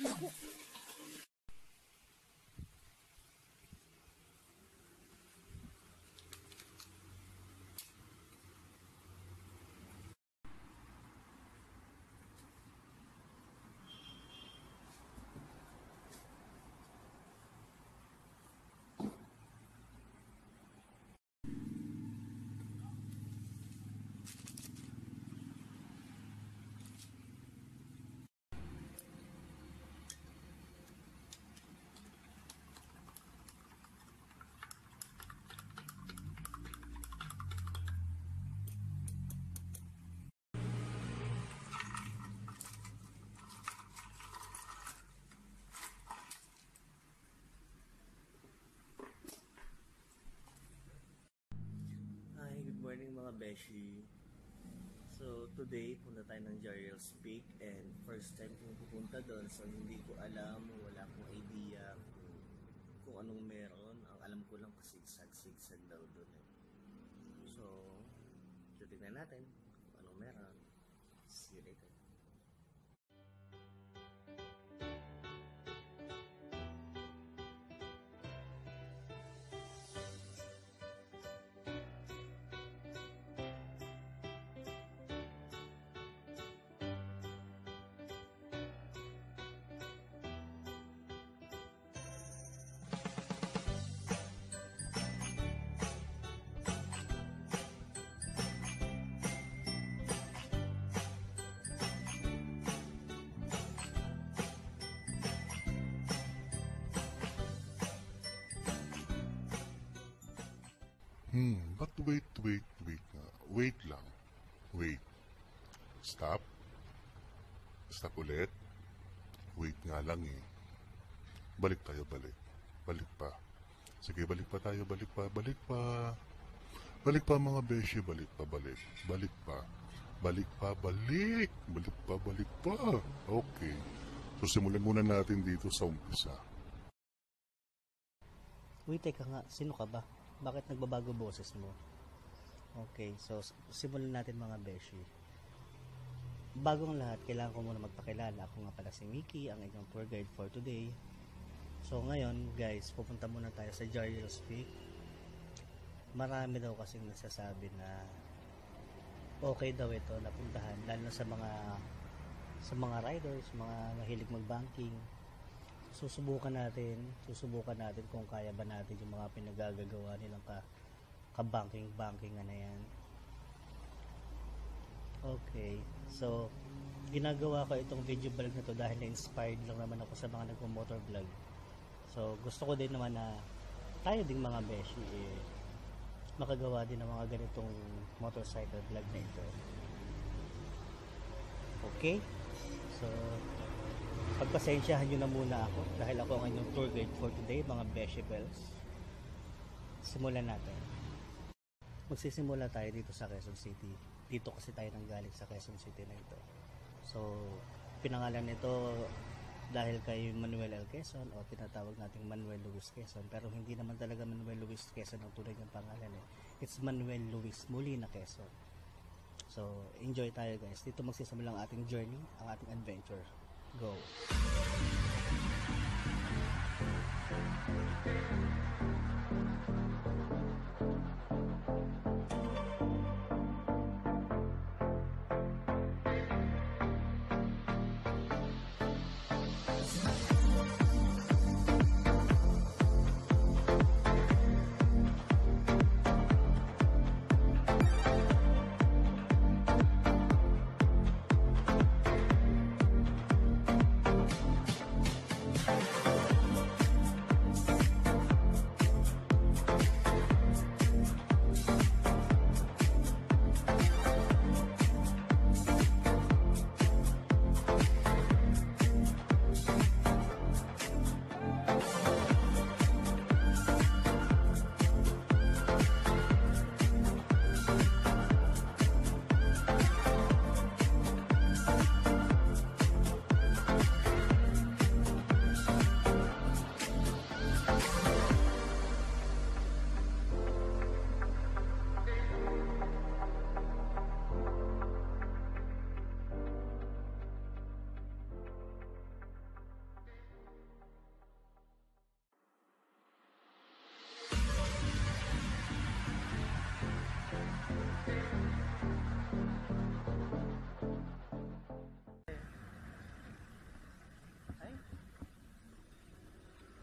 Hi, good morning mga beshi. So today, punta tayo ng Jariel's Peak and first time kong pupunta doon, so hindi ko alam, wala akong idea kung anong meron. Ang alam ko lang pasigsag-sigsag daw doon eh. So, titignan natin kung anong meron. See you later. But wait nga. Wait lang. Wait. Stop. Stop ulit. Wait nga lang eh. Balik tayo, balik. Balik pa. Sige, balik pa tayo, balik pa, balik pa. Balik pa mga beshi, balik pa, balik. Balik pa. Balik pa, balik. Balik pa, balik pa. Okay. So simulan muna natin dito sa umpisa. Uy, teka nga, sino ka ba? Bakit nagbabago boses mo? Okay, so simulan natin mga beshi. Bagong lahat, kailangan ko muna magpakilala. Ako nga pala si Mickey, ang inyong tour guide for today. So ngayon guys, pupunta muna tayo sa Jariel's Peak. Marami daw kasing nagsasabi na okay daw ito napuntahan, lalo na sa mga riders, mga mahilig mag-banking. Susubukan natin kung kaya ba natin yung mga pinagagagawa nilang ka-banking na yan. Okay, so ginagawa ko itong video vlog na to dahil na-inspired lang naman ako sa mga nagmo-motor vlog. So gusto ko din naman na tayo ding mga beshi makagawa din ng mga ganitong motorcycle vlog na ito. Okay, so pagpasensyahan nyo na muna ako dahil ako ang inyong tour guide for today mga beshi bells. Simulan natin. Magsisimula tayo dito sa Quezon City. Dito kasi tayo nanggaling sa Quezon City na ito. So pinangalan nito dahil kay Manuel L. Quezon o tinatawag nating Manuel Luis Quezon, pero hindi naman talaga Manuel Luis Quezon ang tunay ng pangalan eh. It's Manuel Luis Molina Quezon. So enjoy tayo guys. Dito magsisimula ang ating journey, ang ating adventure. Go!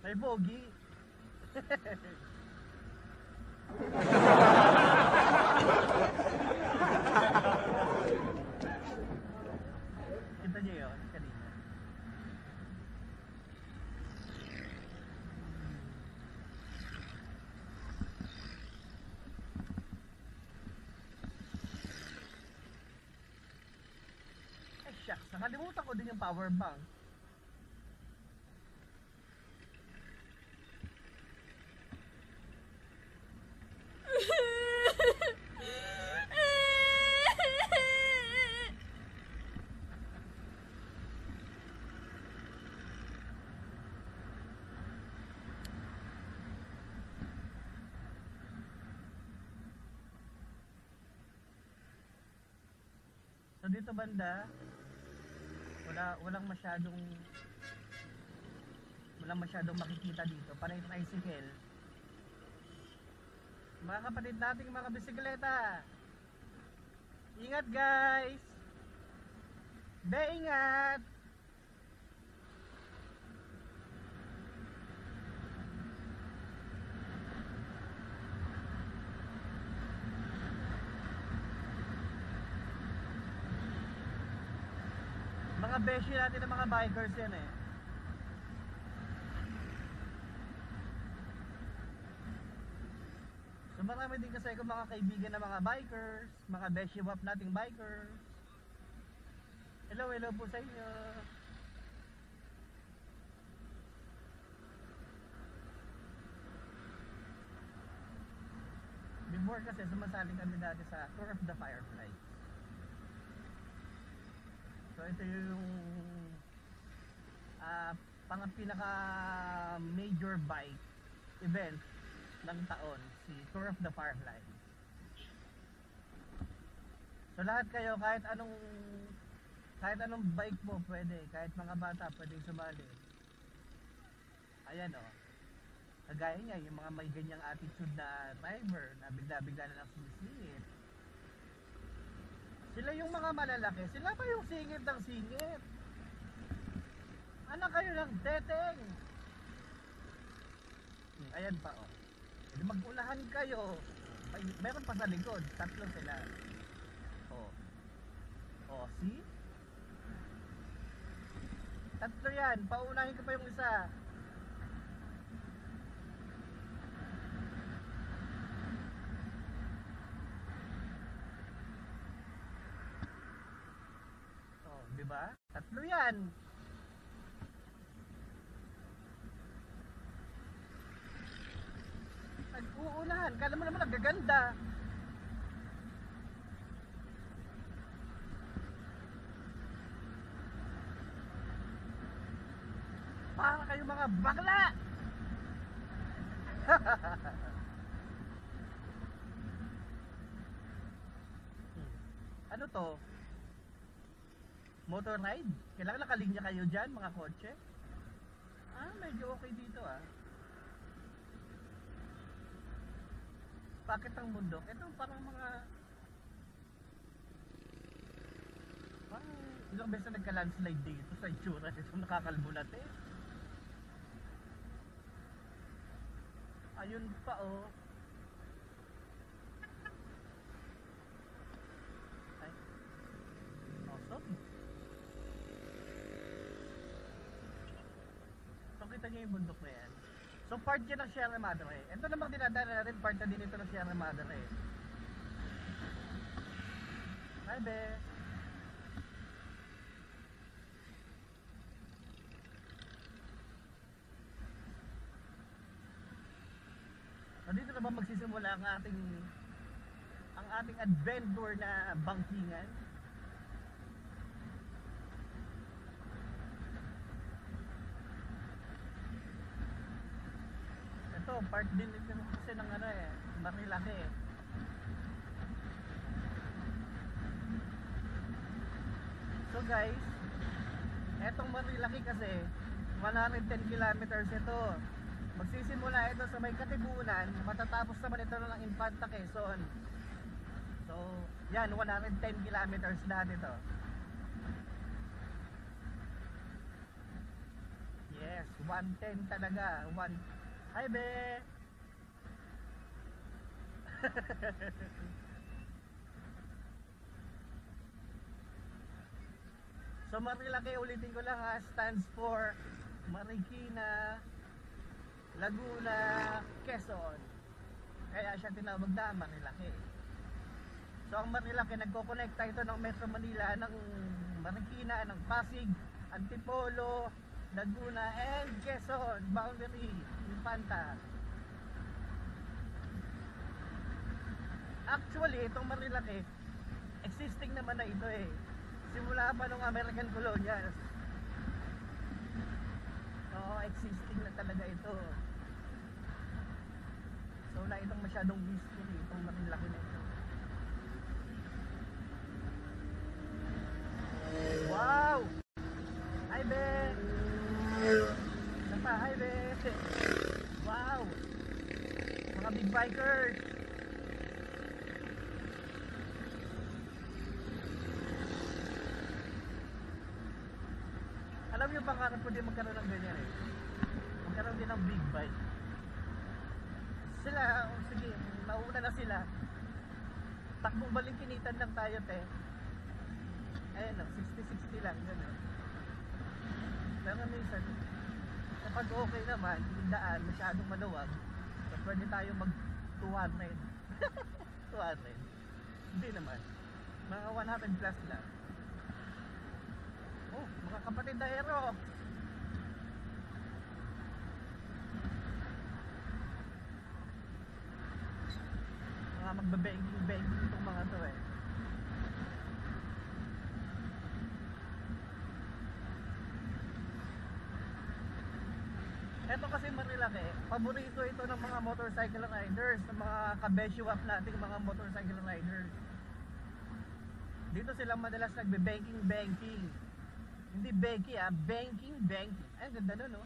Ay, pogi. Kita niyo yun kanina. Ay, shucks. Nakalimutan ko din yung power bank. So dito banda, walang masyadong makikita dito. Panay tricycle. Mga kapatid nating mga bisikleta. Ingat guys. Be, ingat. Mga beshi natin ng mga bikers yan eh. So marami din kasi ako mga kaibigan ng mga bikers, mga beshi wap nating bikers. Hello po sa inyo. Before kasi sumasali kami dati sa Tour of the Firefly. So ito yung pinaka major bike event ng taon, si Tour of the Firefly. So lahat kayo, kahit anong bike mo pwede, kahit mga bata pwedeng sumali. Ayan o, kagaya niya, yung mga may ganyang attitude na driver na bigla-bigla na lang sumisingit. Sila yung mga malalaki, sila pa yung singit ng singit. Anak kayo ng teteng. Ayan pa o. Pwede mag-ulahan kayo. Meron pa sa likod, tatlo sila. O, see? Tatlo yan, paunahin ko pa yung isa. Diba? Tatlo yan. Nag-uunahan. Kala mo naman nagaganda. Para kayo mga bakla. Ano to? Motor ride? Kailangan nakalinya kayo dyan, mga kotse? Medyo okay dito Bakit ang bundok? Ito parang ilang beses na nagka-landslide dito sa itsura. Ito nakakalbulat eh. Ayun pa oh. Ay. Awesome. Kita niyo yung bundok na yan. So part yan ng Sierra Madre. Ito namang dinadala natin, part na din ito ng Sierra Madre. Hi be. So dito na ba magsisimula ang ating adventure na bangkingan? Ito, part din ito kasi ng Marilaki eh. So guys, etong Marilaki kasi 110 kilometers ito. Magsisimula ito sa may Katibunan, matatapos naman ito ng Infanta Quezon. So, yan, 110 kilometers lahat ito. Yes, 110 talaga. Hi, be! So Marilaki, ulitin ko lang ha, stands for Marikina, Laguna, Quezon. Kaya siya tinawag na Marilaki. So ang Marilaki, nagko-connecta ito ng Metro Manila, ng Marikina, ng Pasig, Antipolo, Laguna, and Quezon, boundary, Infanta. Actually, itong Marilaki, existing naman na ito eh. Simula pa nung American colonials. Oo, existing na talaga ito. So wala itong masyadong history, itong Marilaki na ito. Wow! Hi, be! Napa, hi, be! Wow! Mga big bikers! Alam niyo, pangarap ko din magkaroon ng ganyan eh. Magkaroon din ng big bike. Sila, sige, mauna na sila. Takbong balingkinitan lang tayo, te. Ayan o, 60-60 lang, gano'n. Pero minsan, kapag okay naman, yung daan masyadong maluwag, so pwede tayo mag 200. 200. Hindi naman. Mga 100 plus lang. Oh, mga kapatid na hero. Mga magbe-banking itong mga to eh. Ito kasi Marilaki, paborito ito ng mga motorcycle riders, ng mga kabeshuap nating mga motorcycle riders. Dito sila madalas nagbe-banking. Hindi Becky banking. Ay, ganda nun, no?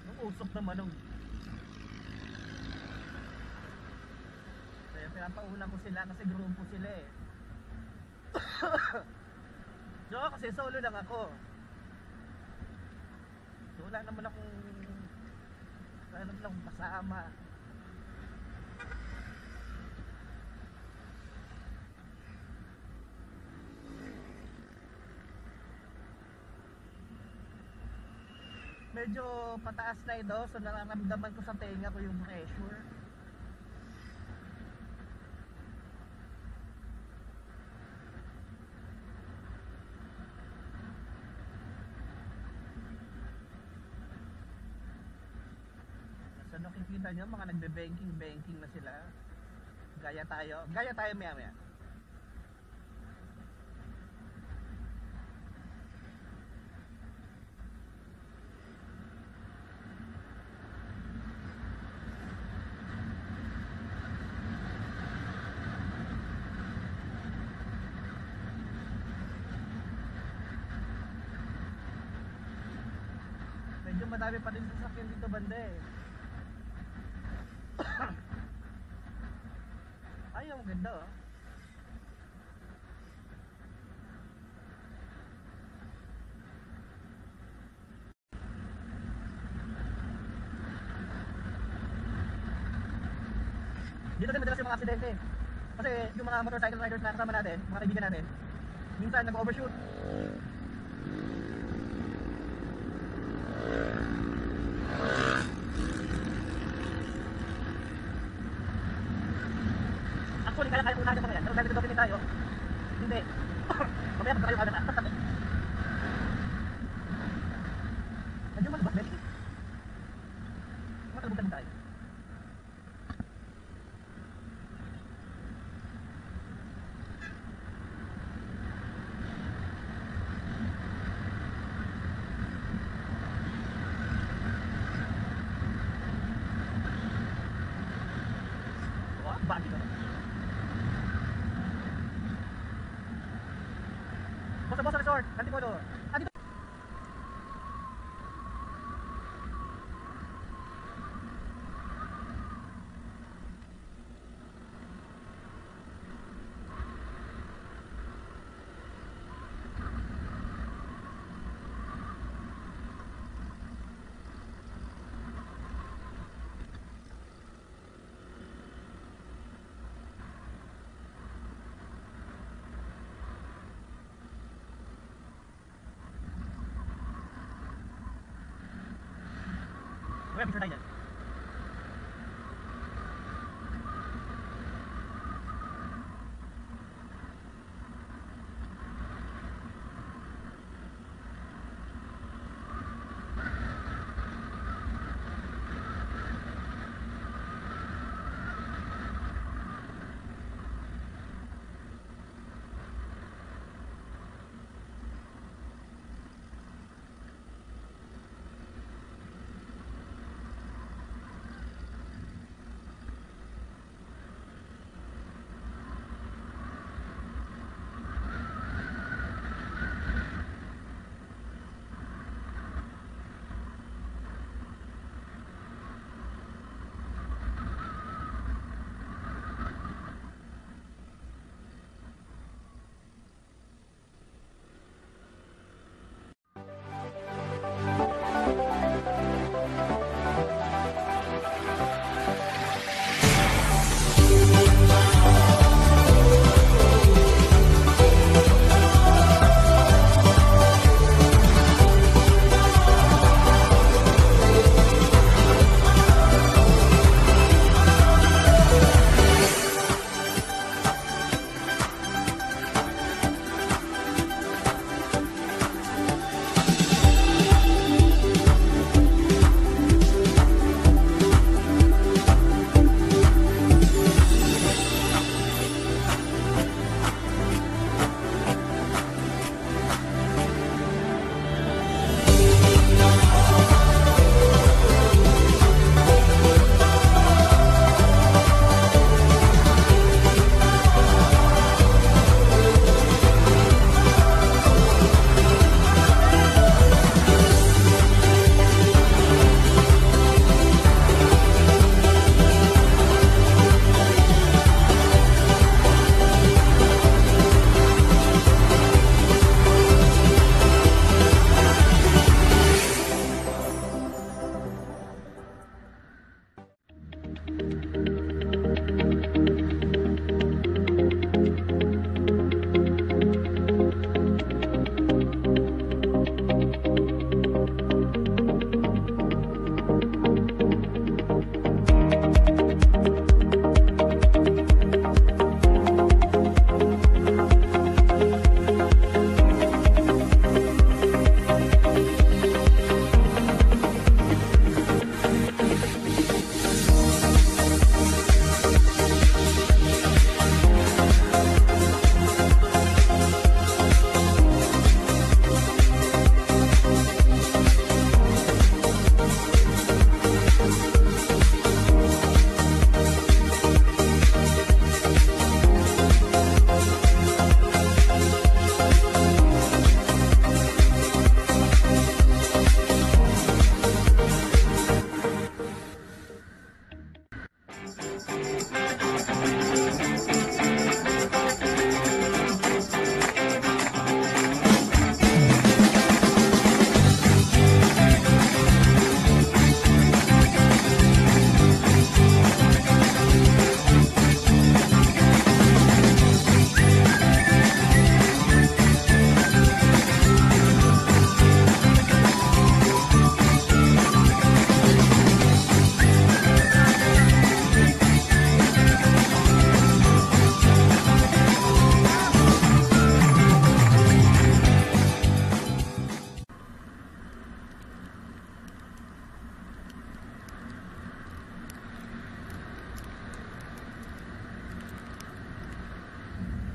Nung usok naman nung kaya pinapauna ko sila kasi grupo sila eh. So kasi solo lang ako. So wala naman akong kasama. Medyo pataas na ito, so nararamdaman ko sa tenga ko yung pressure. So nakikita nyo, mga nagbe-banking na sila. Gaya tayo maya. Medyo madami pa din sasakyan dito banda eh. Ay, ang ganda oh. Dito din madalas yung mga aksidente. Kasi yung mga motorcycle riders na kasama natin, mga kaibigan natin, minsan nag-overshoot. Actually, kaya kung natin pa yan. Pero dahil document tayo, hindi. Mamaya pagka kayo kagad na. Medyo malabas, Betty. Matalabutan tayo. Bagi ka. Bosa Resort, Antipolo. Dito. Mamaya picture tayo dyan.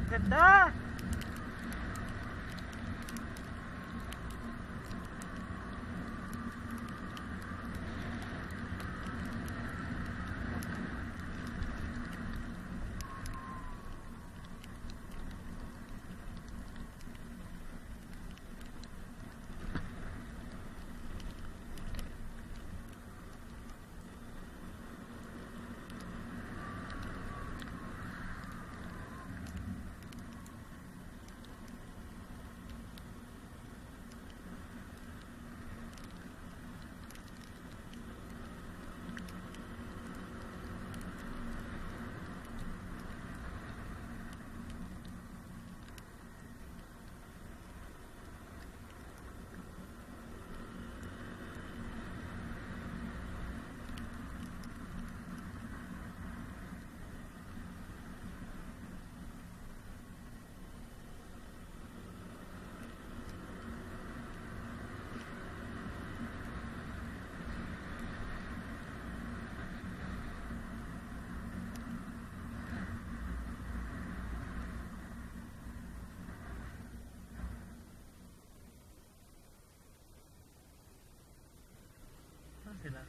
Ganda! Saan sila?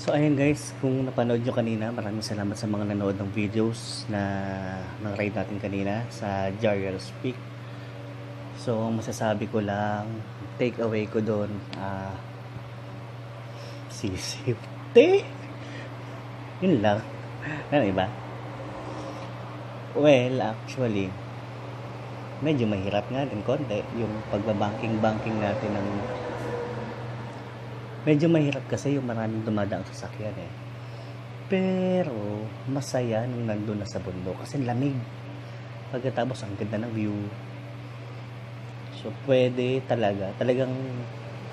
So ayun guys, kung napanood nyo kanina, maraming salamat sa mga nanood ng videos ng ride natin kanina sa Jariel's Peak. So ang masasabi ko lang, take away ko doon, safety. Yun lang. Ano iba? Well, actually, medyo mahirap nga din konti yung pagbabanking-banking natin ng medyo mahirap kasi yung maraming dumadaang sasakyan eh. Pero masaya nung nandun na sa bundok kasi lamig. Pagkatapos ang ganda ng view. So, pwede talagang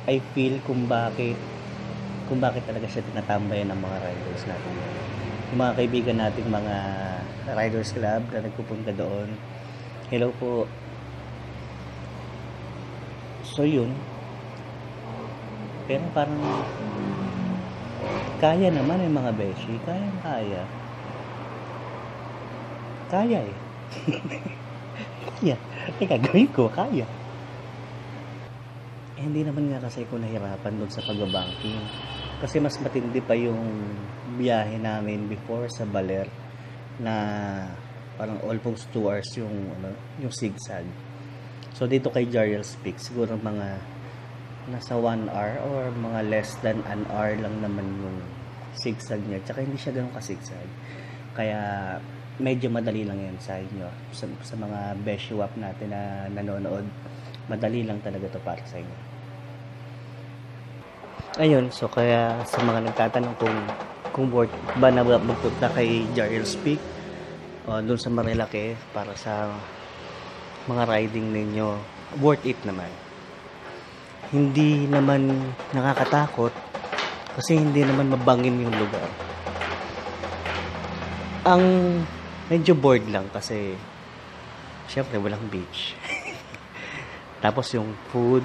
I feel kung bakit talaga siya tinatambayan ng mga riders natin. Yung mga kaibigan natin, mga riders club na nagpupunta doon. Hello po. So, yun. Pero parang kaya naman yung mga beshi. Kaya. Kaya eh. Kaya. Teka, gawin ko. Kaya. Eh, hindi naman nga kasi ako nahirapan doon sa pagbabanking. Kasi mas matindi pa yung biyahe namin before sa Baler na parang almost 2 hours yung zigzag. So, dito kay Jariel's Peak, siguro mga nasa 1 hour or mga less than an hour lang naman yung zigzag niya. Tsaka hindi siya ganun ka-zigzag. Kaya medyo madali lang yan sa inyo. Sa mga beshiwap natin na nanonood, madali lang talaga to para sa inyo. Ayun, so kaya sa mga nagtatanong kung worth ba na magpunta kay Jariel's Peak o doon sa Marilake para sa mga riding ninyo, worth it naman. Hindi naman nakakatakot kasi hindi naman mabangin yung lugar. Ang medyo bored lang kasi syempre walang beach. Tapos yung food,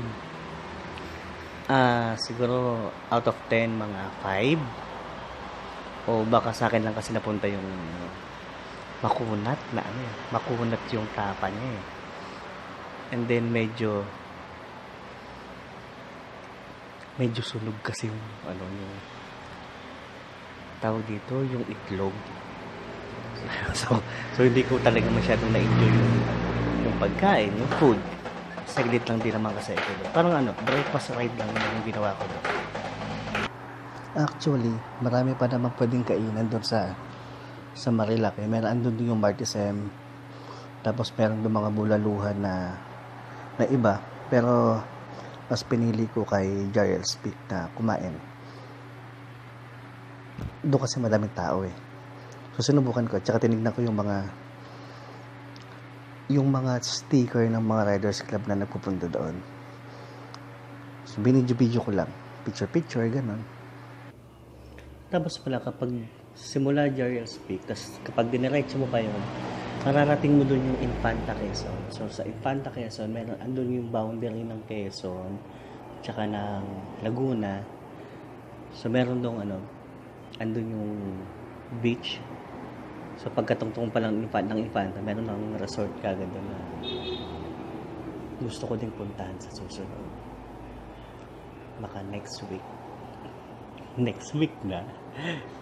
siguro out of 10 mga 5 o baka sa akin lang kasi napunta yung makunat na makunat yung tapa niya eh. And then medyo sunog kasi yung yung tawag dito, yung itlog. so hindi ko talaga masyadong na-enjoy yung pagkain, yung food. Saglit lang din naman kasi ito. Parang breakfast ride lang yung ginawa ko doon. Actually, marami pa naman pwedeng kainan doon sa Marilake. Meron andun din yung Martisem. Tapos meron doon mga bulaluhan na iba. Pero mas pinili ko kay Jariel's Peak na kumain. Doon kasi madaming tao eh. So sinubukan ko. Tsaka tinignan ko yung mga sticker ng mga Riders Club na nagpupunta doon. So binidyo-video ko lang. Picture, ganun. Tapos pala kapag simula Jariel's Peak, tapos kapag diniretso mo pa yun, mararating mo doon yung Infanta Quezon. So sa Infanta Quezon, meron andun yung boundary ng Quezon tsaka ng Laguna. So meron doon andun yung beach. So pagkatungtong pa lang ng Infanta, meron ng resort kagad doon na gusto ko ding puntahan sa susunod. Baka next week. Next week na.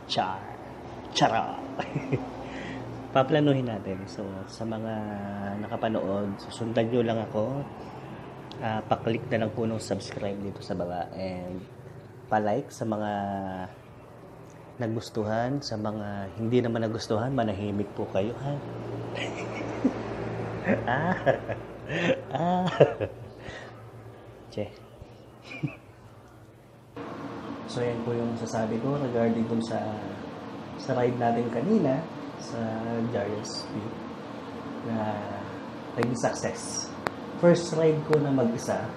Chara. Paplanuhin natin. So, sa mga nakapanood, susundan nyo lang ako. Pa-click na lang po ng subscribe dito sa baba. And pa-like sa mga nagustuhan. Sa mga hindi naman nagustuhan, manahimik po kayo, ha? Che. So, yan po yung sasabi ko regarding dun sa ride natin kanina sa Jariel's Peak na naging success. First ride ko na mag-isa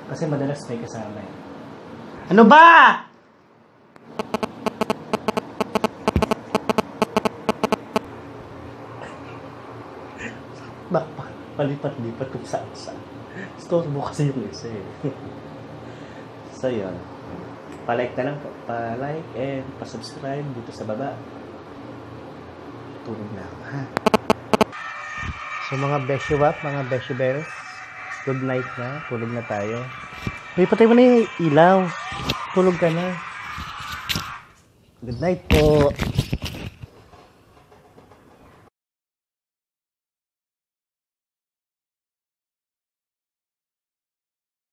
kasi madalas may kasama eh. Ano ba? Palipat-lipat kung saan-saan. Storbo kasi yung isa eh. So yun. Pa-like na lang po. Pa-like and pa-subscribe dito sa baba. Tulog na ako, ha? So mga beshiwap, mga beshibels, good night na. Tulog na tayo. Uy, patay mo na yung ilaw. Tulog ka na. Good night po.